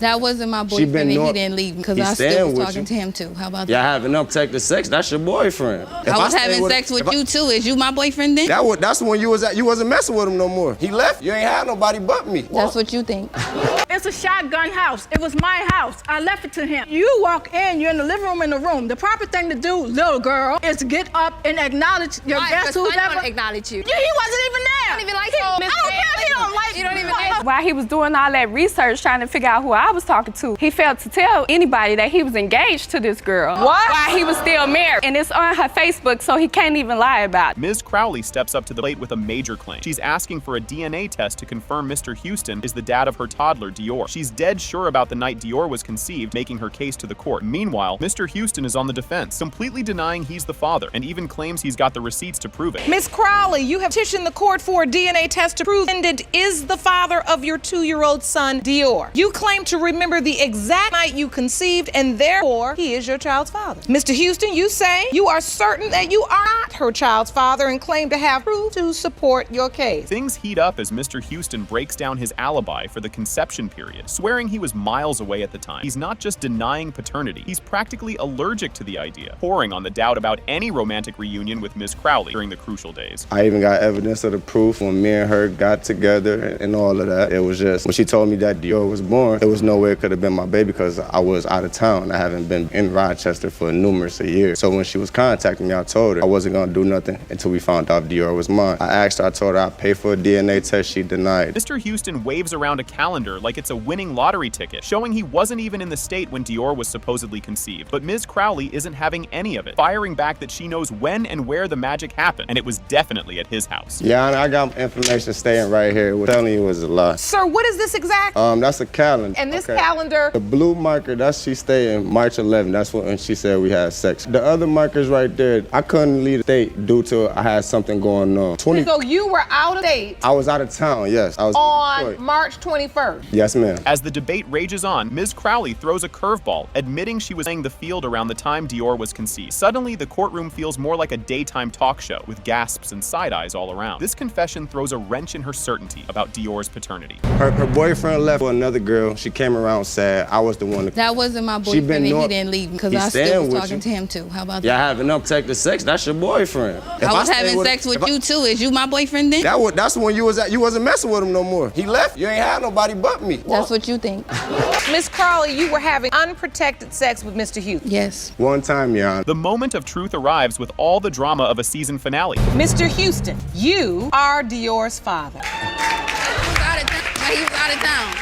That wasn't my boyfriend and he didn't leave because I still was talking to him too. How about that? Y'all having unprotected sex, that's your boyfriend. I was having sex with you too. Is you my boyfriend then? That's when you wasn't messing with him no more. He left, you ain't had nobody but me. That's what you think. It's a shotgun house. It was my house. I left it to him. You walk in, you're in the living room in the room. The proper thing to do, little girl, is to get up and acknowledge your guest who's ever acknowledge you. He wasn't even there. I don't even like I don't care if he don't like you. Don't even like While he was doing all that research trying to figure out who I was talking to, he failed to tell anybody that he was engaged to this girl. What? While he was still married. And it's on her Facebook, so he can't even lie about it. Ms. Crowley steps up to the plate with a major claim. She's asking for a DNA test to confirm Mr. Houston is the dad of her toddler, Dior. She's dead sure about the night Dior was conceived, making her case to the court. Meanwhile, Mr. Houston is on the defense, completely denying he's the father, and even claims he's got the receipts to prove it. Ms. Crowley, you have petitioned the court for a DNA test to prove the defendant is the father of your 2-year-old son, Dior. You claim to remember the exact night you conceived, and therefore, he is your child's father. Mr. Houston, you say you are certain that you are not her child's father and claim to have proof to support your case. Things heat up as Mr. Houston breaks down his alibi for the conception period, swearing he was miles away at the time. He's not just denying paternity, he's practically allergic to the idea, pouring on the doubt about any romantic reunion with Ms. Crowley during the crucial days. I even got evidence of the proof when me and her got together and all of that. It was just, when she told me that Dior was born, there was no way it could have been my baby because I was out of town. I haven't been in Rochester for numerous years. So when she was contacting me, I told her I wasn't gonna do nothing until we found out Dior was mine. I asked her, I told her I'd pay for a DNA test, she denied. Mr. Houston waves around a calendar like it's a winning lottery ticket, showing he wasn't even in the state when Dior was supposedly conceived. But Ms. Crowley isn't having any of it, firing back that she knows when and where the magic happened, and it was definitely at his house. Yeah, I got information staying right here. Telling you was a lie. Sir, what is this exact? That's a calendar. And this calendar? The blue marker, that's she staying March 11th. That's when she said we had sex. The other markers right there, I couldn't leave the state due to I had something going on. So you were out of state? I was out of town, yes. I was on March 21st? Yes, ma'am. As the debate rages on, Ms. Crowley throws a curveball, admitting she was playing the field around the time Dior was conceived. Suddenly, the courtroom feels more like a daytime talk show, with gasps and side eyes all around. This confession throws a wrench in her certainty about Dior's paternity. Her boyfriend left with another girl. She came around sad. I was the one that wasn't my boyfriend and he didn't leave because I still was talking to him too. How about that? Y'all having unprotected sex, that's your boyfriend. I was having sex with you too. Is you my boyfriend then? That's when you wasn't messing with him no more. He left, you ain't had nobody but me. That's what you think. Ms. Crowley, you were having unprotected sex with Mr. Houston? Yes. One time, Your Honor. The moment of truth arrives with all the drama of a season finale. Mr. Houston, you are Dior's father. He was out of town.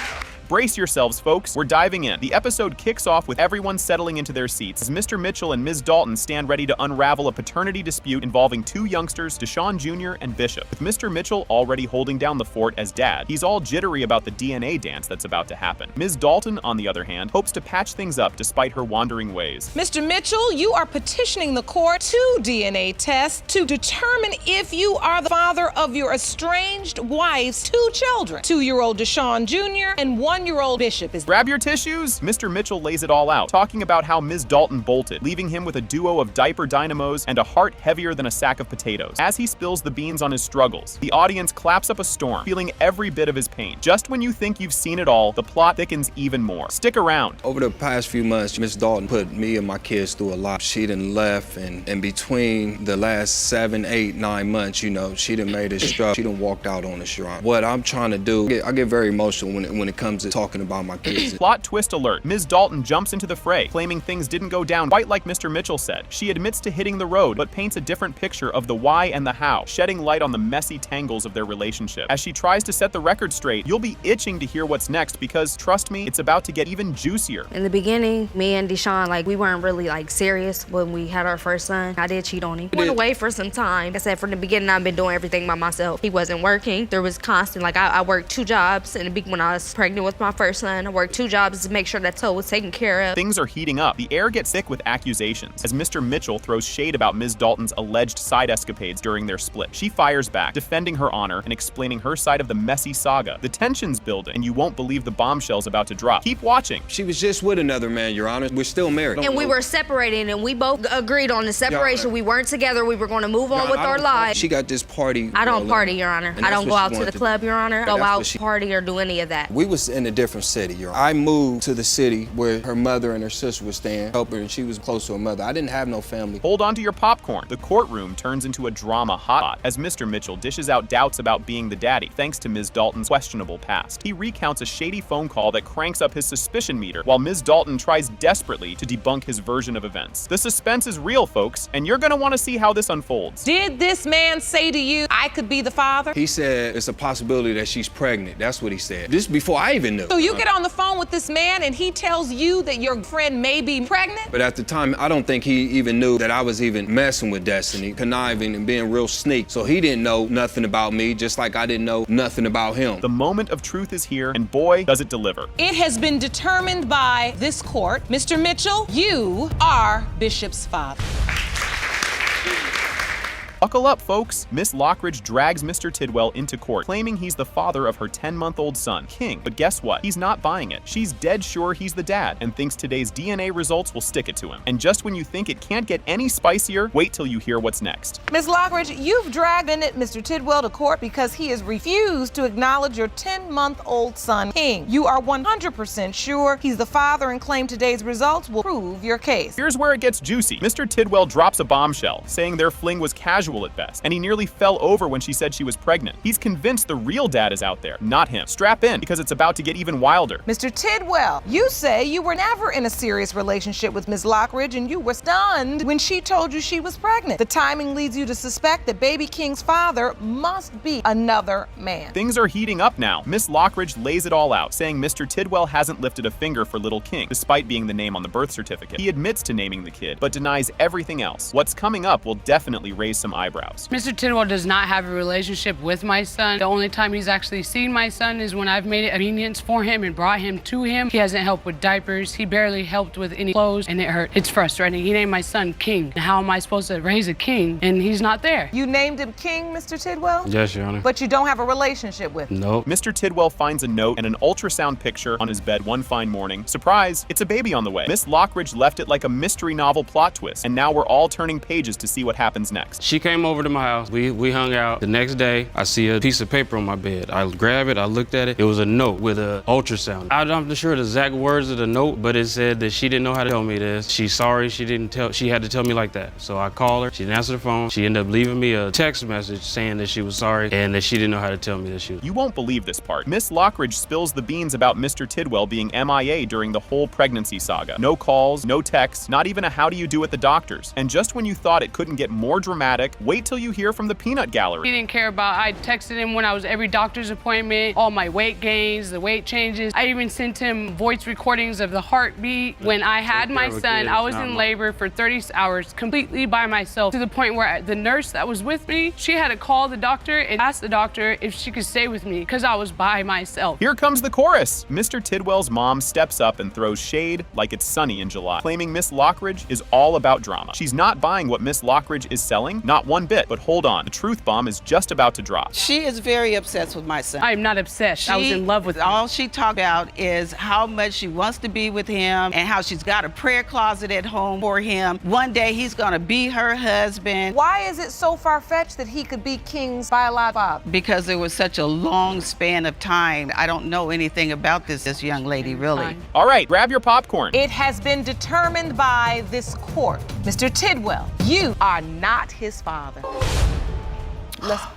Brace yourselves, folks. We're diving in. The episode kicks off with everyone settling into their seats as Mr. Mitchell and Ms. Dalton stand ready to unravel a paternity dispute involving 2 youngsters, Deshaun Jr. and Bishop. With Mr. Mitchell already holding down the fort as dad, he's all jittery about the DNA dance that's about to happen. Ms. Dalton, on the other hand, hopes to patch things up despite her wandering ways. Mr. Mitchell, you are petitioning the court to DNA test to determine if you are the father of your estranged wife's 2 children, 2-year-old Deshaun Jr. and 1-year-old Bishop. Grab your tissues! Mr. Mitchell lays it all out, talking about how Ms. Dalton bolted, leaving him with a duo of diaper dynamos and a heart heavier than a sack of potatoes. As he spills the beans on his struggles, the audience claps up a storm, feeling every bit of his pain. Just when you think you've seen it all, the plot thickens even more. Stick around. Over the past few months, Ms. Dalton put me and my kids through a lot. She done left, and between the last 7, 8, 9 months, she done made us struggle. She done walked out on us, Your Honor. What I'm trying to do, I get very emotional when it comes to talking about my kids. Plot twist alert. Ms. Dalton jumps into the fray, claiming things didn't go down quite like Mr. Mitchell said. She admits to hitting the road, but paints a different picture of the why and the how, shedding light on the messy tangles of their relationship. As she tries to set the record straight, you'll be itching to hear what's next because, trust me, it's about to get even juicier. In the beginning, me and Deshaun, we weren't really serious when we had our first son. I did cheat on him. Went away for some time. Like I said, from the beginning, I've been doing everything by myself. He wasn't working. There was constant, I worked 2 jobs. In the beginning, when I was pregnant with my first son, I worked 2 jobs to make sure that toe was taken care of. Things are heating up. The air gets thick with accusations as Mr. Mitchell throws shade about Ms. Dalton's alleged side escapades during their split. She fires back, defending her honor and explaining her side of the messy saga. The tension's building, and you won't believe the bombshell's about to drop. Keep watching. She was just with another man, Your Honor. We're still married. And we were separating, and we both agreed on the separation. We weren't together. We were going to move on with our lives. She got this party. I don't party, Your Honor. I don't go out to the club, Your Honor. Go out, party, or do any of that. We was in a different city, Your Honor. I moved to the city where her mother and her sister was staying, help her, and she was close to her mother. I didn't have no family. Hold on to your popcorn. The courtroom turns into a drama hotspot as Mr. Mitchell dishes out doubts about being the daddy, thanks to Ms. Dalton's questionable past. He recounts a shady phone call that cranks up his suspicion meter, while Ms. Dalton tries desperately to debunk his version of events. The suspense is real, folks, and you're gonna want to see how this unfolds. Did this man say to you, I could be the father? He said it's a possibility that she's pregnant. That's what he said. This before I even knew. So you get on the phone with this man and he tells you that your friend may be pregnant? But at the time, I don't think he even knew that I was even messing with Destiny, conniving and being real sneak. So he didn't know nothing about me, just like I didn't know nothing about him. The moment of truth is here, and boy, does it deliver. It has been determined by this court. Mr. Mitchell, you are Bishop's father. Buckle up, folks. Miss Lockridge drags Mr. Tidwell into court, claiming he's the father of her 10-month-old son, King. But guess what? He's not buying it. She's dead sure he's the dad, and thinks today's DNA results will stick it to him. And just when you think it can't get any spicier, wait till you hear what's next. Ms. Lockridge, you've dragged Mr. Tidwell to court because he has refused to acknowledge your 10-month-old son, King. You are 100% sure he's the father and claim today's results will prove your case. Here's where it gets juicy. Mr. Tidwell drops a bombshell, saying their fling was casual at best, and he nearly fell over when she said she was pregnant. He's convinced the real dad is out there, not him. Strap in, because it's about to get even wilder. Mr. Tidwell, you say you were never in a serious relationship with Ms. Lockridge and you were stunned when she told you she was pregnant. The timing leads you to suspect that baby King's father must be another man. Things are heating up now. Miss Lockridge lays it all out, saying Mr. Tidwell hasn't lifted a finger for little King, despite being the name on the birth certificate. He admits to naming the kid, but denies everything else. What's coming up will definitely raise some eyebrows. Mr. Tidwell does not have a relationship with my son. The only time he's actually seen my son is when I've made it a convenience for him and brought him to him. He hasn't helped with diapers. He barely helped with any clothes, and it hurt. It's frustrating. He named my son King. How am I supposed to raise a king and he's not there? You named him King, Mr. Tidwell? Yes, Your Honor. But you don't have a relationship with him? Nope. Mr. Tidwell finds a note and an ultrasound picture on his bed one fine morning. Surprise, it's a baby on the way. Miss Lockridge left it like a mystery novel plot twist, and now we're all turning pages to see what happens next. She came over to my house. We hung out. The next day, I see a piece of paper on my bed. I grab it, I looked at it. It was a note with an ultrasound. I'm not sure the exact words of the note, but it said that she didn't know how to tell me this. She's sorry she had to tell me like that. So I called her, she didn't answer the phone. She ended up leaving me a text message saying that she was sorry and that she didn't know how to tell me that she was. You won't believe this part. Miss Lockridge spills the beans about Mr. Tidwell being MIA during the whole pregnancy saga. No calls, no texts, not even a how do you do at the doctor's. And just when you thought it couldn't get more dramatic, wait till you hear from the peanut gallery. He didn't care about, I texted him when I was every doctor's appointment, all my weight gains, the weight changes. I even sent him voice recordings of the heartbeat. When I had my son, I was in labor for 30 hours completely by myself, to the point where the nurse that was with me, she had to call the doctor and ask the doctor if she could stay with me because I was by myself. Here comes the chorus. Mr. Tidwell's mom steps up and throws shade like it's sunny in July, claiming Miss Lockridge is all about drama. She's not buying what Miss Lockridge is selling, not one bit, but hold on, the truth bomb is just about to drop. She is very obsessed with my son. I'm not obsessed. I was in love with him. All she talked about is how much she wants to be with him and how she's got a prayer closet at home for him. One day he's gonna be her husband. Why is it so far-fetched that he could be King's biological father? Because there was such a long span of time. I don't know anything about this young lady, really. All right, grab your popcorn. It has been determined by this court. Mr. Tidwell, you are not his father.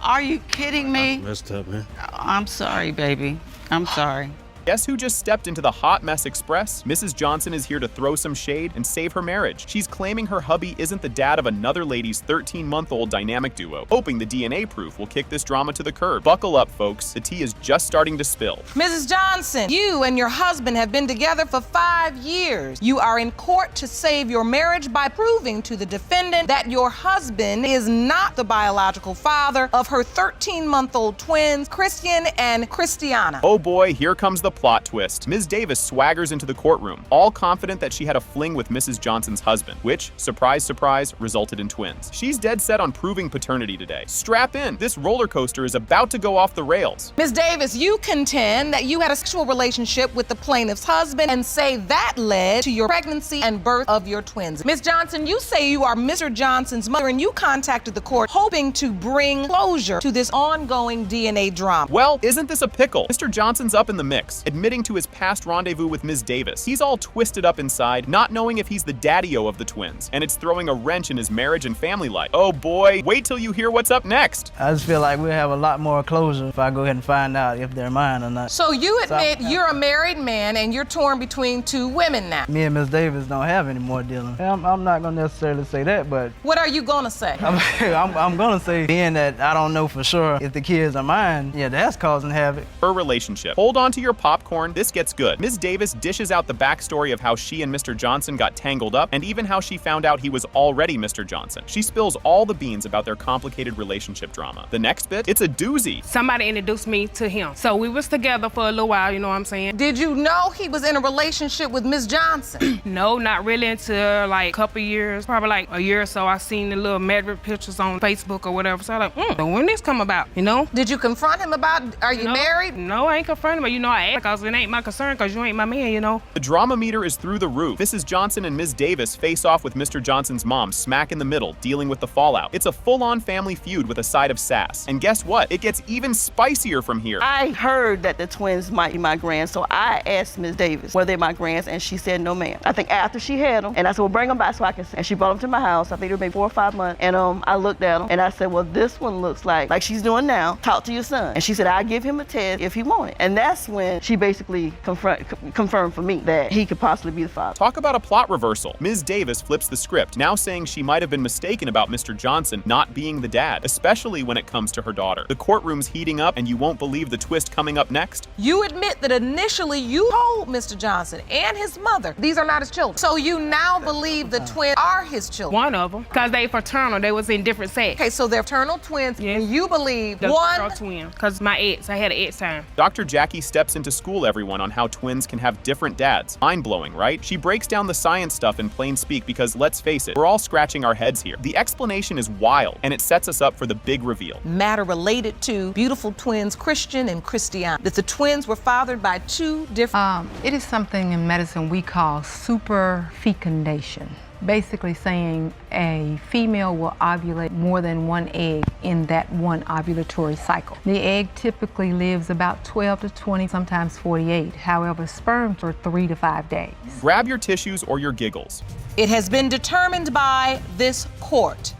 Are you kidding me? Messed up, man. I'm sorry, baby. I'm sorry. Guess who just stepped into the hot mess express? Mrs. Johnson is here to throw some shade and save her marriage. She's claiming her hubby isn't the dad of another lady's 13-month-old dynamic duo, hoping the DNA proof will kick this drama to the curb. Buckle up, folks. The tea is just starting to spill. Mrs. Johnson, you and your husband have been together for 5 years. You are in court to save your marriage by proving to the defendant that your husband is not the biological father of her 13-month-old twins, Christian and Christiana. Oh boy, here comes the Plot twist. Ms. Davis swaggers into the courtroom, all confident that she had a fling with Mrs. Johnson's husband, which, surprise, surprise, resulted in twins. She's dead set on proving paternity today. Strap in. This roller coaster is about to go off the rails. Ms. Davis, you contend that you had a sexual relationship with the plaintiff's husband and say that led to your pregnancy and birth of your twins. Ms. Johnson, you say you are Mr. Johnson's mother and you contacted the court hoping to bring closure to this ongoing DNA drama. Well, isn't this a pickle? Mr. Johnson's up in the mix, admitting to his past rendezvous with Ms. Davis. He's all twisted up inside, not knowing if he's the daddy-o of the twins, and it's throwing a wrench in his marriage and family life. Oh boy, wait till you hear what's up next. I just feel like we'll have a lot more closure if I go ahead and find out if they're mine or not. So you admit you're a married man and you're torn between two women now. Me and Ms. Davis don't have any more dealing. I'm not gonna necessarily say that, but what are you gonna say? I'm gonna say, being that I don't know for sure if the kids are mine, yeah, that's causing havoc. Her relationship. Hold on to your popcorn, this gets good. Ms. Davis dishes out the backstory of how she and Mr. Johnson got tangled up, and even how she found out he was already Mr. Johnson. She spills all the beans about their complicated relationship drama. The next bit, it's a doozy. Somebody introduced me to him. So we was together for a little while, you know what I'm saying? Did you know he was in a relationship with Ms. Johnson? No, not really until like a couple years, probably like a year or so. I seen the little married pictures on Facebook or whatever. So I was like, when this come about, you know? Did you confront him about, are you married? No, I ain't confronting him, but you know, I asked because it ain't my concern because you ain't my man, you know? The drama meter is through the roof. Mrs. Johnson and Ms. Davis face off with Mr. Johnson's mom smack in the middle, dealing with the fallout. It's a full-on family feud with a side of sass. And guess what? It gets even spicier from here. I heard that the twins might be my grands, so I asked Ms. Davis were they my grands, and she said no, ma'am. I think after she had them, and I said, well, bring them back so I can see. And she brought them to my house. I think it was maybe 4 or 5 months. And I looked at them, and I said, well, this one looks like she's doing now. Talk to your son. And she said, I'll give him a test if he wanted. And that's when she basically confirmed for me that he could possibly be the father. Talk about a plot reversal. Ms. Davis flips the script, now saying she might have been mistaken about Mr. Johnson not being the dad, especially when it comes to her daughter. The courtroom's heating up, and you won't believe the twist coming up next. You admit that initially you told Mr. Johnson and his mother these are not his children. So you now believe the twins are his children. One of them, because they fraternal, they was in different sex. Okay, so they're fraternal twins, yes. And you believe the one girl twin, because my ex, I had an ex time. Dr. Jackie steps in to school everyone on how twins can have different dads. Mind-blowing, right? She breaks down the science stuff in plain speak because, let's face it, we're all scratching our heads here. The explanation is wild, and it sets us up for the big reveal. Matter related to beautiful twins, Christian and Christiane, that the twins were fathered by two different... It is something in medicine we call superfecundation. Basically saying a female will ovulate more than one egg in that one ovulatory cycle. The egg typically lives about 12 to 20, sometimes 48. However, sperm for 3 to 5 days. Grab your tissues or your giggles. It has been determined by this court.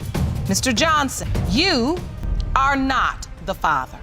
Mr. Johnson, you are not the father.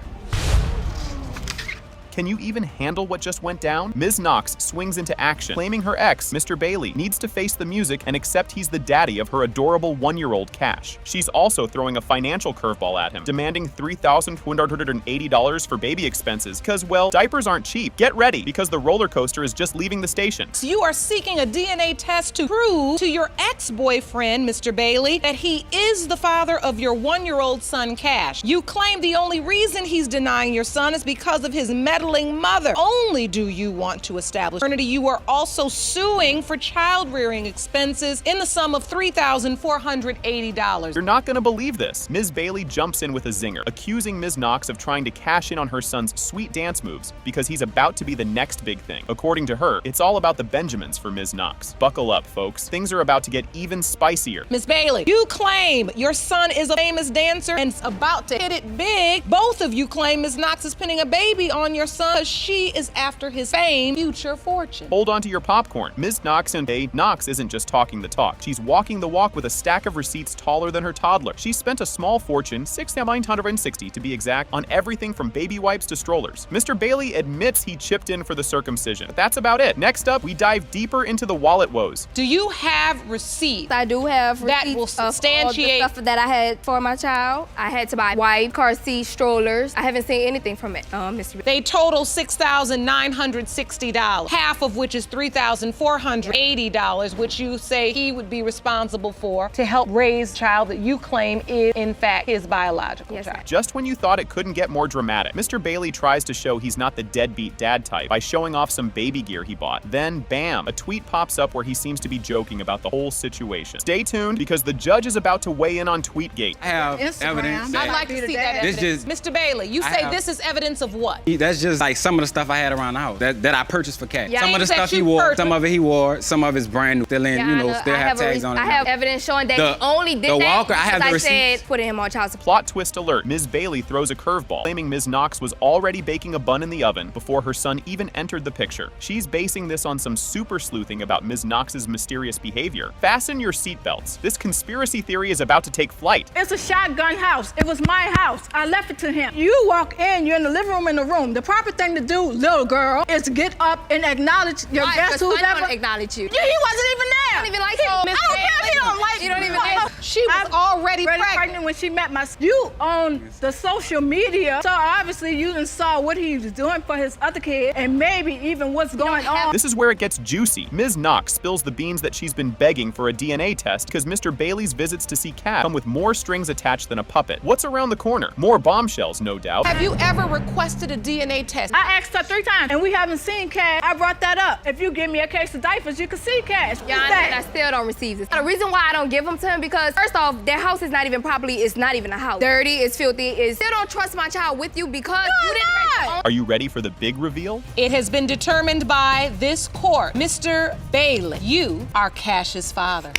Can you even handle what just went down? Ms. Knox swings into action, claiming her ex, Mr. Bailey, needs to face the music and accept he's the daddy of her adorable 1-year-old Cash. She's also throwing a financial curveball at him, demanding $3,280 for baby expenses, because, well, diapers aren't cheap. Get ready, because the roller coaster is just leaving the station. So you are seeking a DNA test to prove to your ex-boyfriend, Mr. Bailey, that he is the father of your 1-year-old son, Cash. You claim the only reason he's denying your son is because of his meddling mother. Only do you want to establish paternity, you are also suing for child rearing expenses in the sum of $3,480. You're not gonna believe this. Ms. Bailey jumps in with a zinger, accusing Ms. Knox of trying to cash in on her son's sweet dance moves because he's about to be the next big thing. According to her, it's all about the Benjamins for Ms. Knox. Buckle up, folks. Things are about to get even spicier. Ms. Bailey, you claim your son is a famous dancer and is about to hit it big. Both of you claim Ms. Knox is pinning a baby on your son because she is after his fame, future fortune. Hold on to your popcorn. Ms. Knox isn't just talking the talk. She's walking the walk with a stack of receipts taller than her toddler. She spent a small fortune, $6,960 to be exact, on everything from baby wipes to strollers. Mr. Bailey admits he chipped in for the circumcision, but that's about it. Next up, we dive deeper into the wallet woes. Do you have receipts? I do have receipts that will substantiate of all the stuff that I had for my child. I had to buy wipe, car seat, strollers. I haven't seen anything from it, Mr. They told total $6,960, half of which is $3,480, which you say he would be responsible for to help raise a child that you claim is, in fact, his biological child. Just when you thought it couldn't get more dramatic, Mr. Bailey tries to show he's not the deadbeat dad type by showing off some baby gear he bought. Then, bam, a tweet pops up where he seems to be joking about the whole situation. Stay tuned, because the judge is about to weigh in on Tweetgate. I have evidence. I'd like to see that evidence. Mr. Bailey, you say this is evidence of what? That's just like some of the stuff I had around the house that I purchased for cash. Yeah, some of the stuff he wore, some of it he wore, some of it's brand new, still in, still have tags on it. I have evidence showing that he only did that Walker, I have the because I receipts. said putting him on child support. Plot twist alert. Ms. Bailey throws a curveball, claiming Ms. Knox was already baking a bun in the oven before her son even entered the picture. She's basing this on some super sleuthing about Ms. Knox's mysterious behavior. Fasten your seatbelts. This conspiracy theory is about to take flight. It's a shotgun house. It was my house. I left it to him. You walk in, you're in the living room, in the room. The proper thing to do, little girl, is to get up and acknowledge your guest who's ever. Acknowledge you. Yeah, he wasn't even there. I don't even like I you. don't care if he don't like You don't even She was already pregnant when she met you on the social media. So obviously you done saw what he was doing for his other kid and maybe even what's going on. This is where it gets juicy. Ms. Knox spills the beans that she's been begging for a DNA test because Mr. Bailey's visits to see Kat come with more strings attached than a puppet. What's around the corner? More bombshells, no doubt. Have you ever requested a DNA test? I asked her 3 times and we haven't seen Kat. I brought that up. If you give me a case of diapers, you can see Kat. Yeah, and I still don't receive this. The reason why I don't give them to him because first off, their house is not even properly, it's not even a house. Dirty, it's filthy, still don't trust my child with you because you didn't raise your own. Are you ready for the big reveal? It has been determined by this court. Mr. Bailey, you are Cash's father.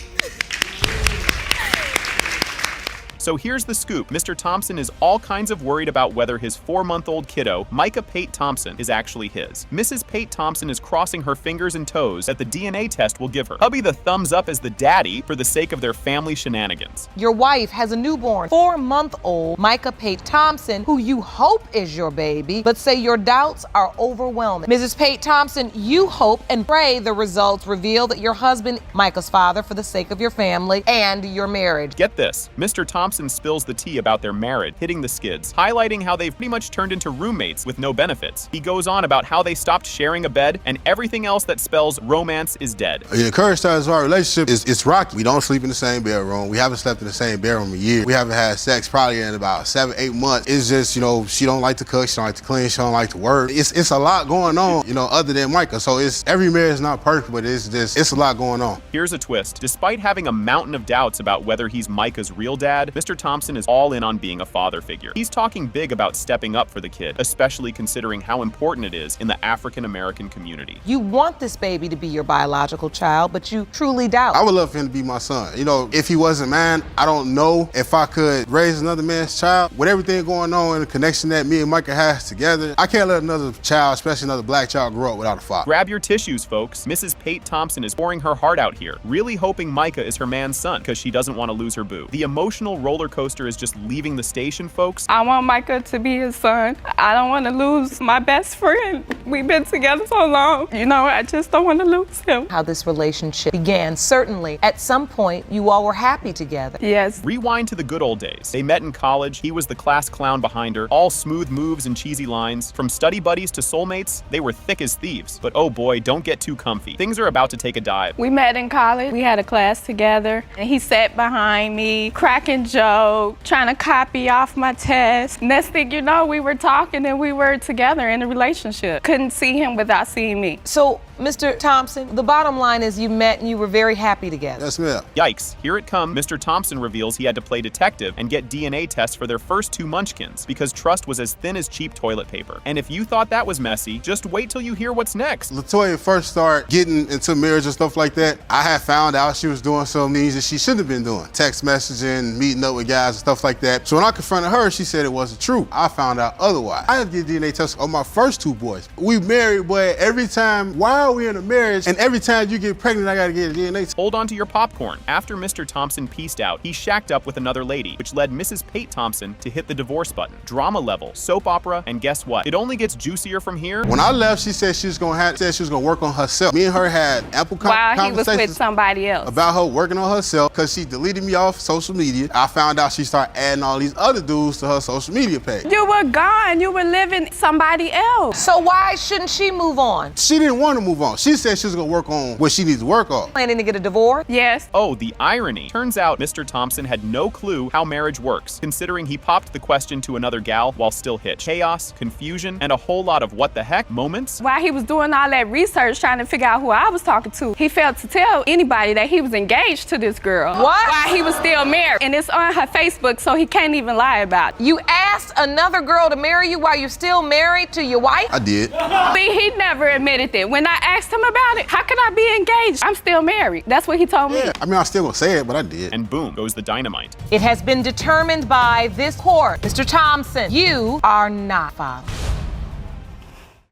So here's the scoop. Mr. Thompson is all kinds of worried about whether his 4-month-old kiddo, Micah Pate Thompson, is actually his. Mrs. Pate Thompson is crossing her fingers and toes that the DNA test will give her hubby the thumbs up as the daddy for the sake of their family shenanigans. Your wife has a newborn 4-month-old Micah Pate Thompson, who you hope is your baby, but say your doubts are overwhelming. Mrs. Pate Thompson, you hope and pray the results reveal that your husband, Micah's father, for the sake of your family and your marriage. Get this, Mr. Thompson spills the tea about their marriage, hitting the skids, highlighting how they've pretty much turned into roommates with no benefits. He goes on about how they stopped sharing a bed and everything else that spells romance is dead. The current status of our relationship is it's rocky. We don't sleep in the same bedroom. We haven't slept in the same bedroom a year. We haven't had sex probably in about 7-8 months. It's just, she don't like to cook, she don't like to clean, she don't like to work. It's a lot going on, other than Micah. So it's every marriage is not perfect, but it's a lot going on. Here's a twist. Despite having a mountain of doubts about whether he's Micah's real dad, Mr. Thompson is all in on being a father figure. He's talking big about stepping up for the kid, especially considering how important it is in the African American community. You want this baby to be your biological child, but you truly doubt. I would love for him to be my son. If he wasn't mine, I don't know if I could raise another man's child. With everything going on and the connection that me and Micah has together, I can't let another child, especially another black child, grow up without a father. Grab your tissues, folks. Mrs. Pate Thompson is pouring her heart out here, really hoping Micah is her man's son because she doesn't want to lose her boo. The emotional roller coaster is just leaving the station, folks. I want Micah to be his son. I don't want to lose my best friend. We've been together so long. I just don't want to lose him. How this relationship began. Certainly, at some point, you all were happy together. Yes. Rewind to the good old days. They met in college. He was the class clown behind her. All smooth moves and cheesy lines. From study buddies to soulmates, they were thick as thieves. But oh boy, don't get too comfy. Things are about to take a dive. We met in college. We had a class together. And he sat behind me, cracking jokes, trying to copy off my test. Next thing you know, we were talking and we were together in a relationship. Couldn't see him without seeing me. So, Mr. Thompson, the bottom line is you met and you were very happy together. Yes, ma'am. Yikes, here it comes. Mr. Thompson reveals he had to play detective and get DNA tests for their first 2 munchkins because trust was as thin as cheap toilet paper. And if you thought that was messy, just wait till you hear what's next. LaToya first started getting into marriage and stuff like that. I had found out she was doing some things that she shouldn't have been doing. Text messaging, meeting up with guys and stuff like that. So when I confronted her, she said it wasn't true. I found out otherwise. I had to get DNA tests on my first 2 boys. We married, but every time while know we in a marriage, and every time you get pregnant, I gotta get a DNA test. Hold on to your popcorn. After Mr. Thompson pieced out, he shacked up with another lady, which led Mrs. Pate Thompson to hit the divorce button. Drama level, soap opera, and guess what? It only gets juicier from here. When I left, she said she was gonna work on herself. Me and her had ample While he was conversations with somebody else. about her working on herself because she deleted me off social media. I found out she started adding all these other dudes to her social media page. You were gone. You were living somebody else. So why shouldn't she move on? She didn't want to move on. She said she was gonna work on what she needs to work on. Planning to get a divorce? Yes. Oh, the irony. Turns out Mr. Thompson had no clue how marriage works, considering he popped the question to another gal while still hitched. Chaos, confusion, and a whole lot of what the heck moments. While he was doing all that research trying to figure out who I was talking to, he failed to tell anybody that he was engaged to this girl. What? While he was still married. And it's on her Facebook, so he can't even lie about it. You asked another girl to marry you while you're still married to your wife? I did. See, he never admitted it. When I asked him about it, how could I be engaged? I'm still married. That's what he told me. Yeah, I mean, I still gonna say it, but I did. And boom goes the dynamite. It has been determined by this court, Mr. Thompson, you are not father.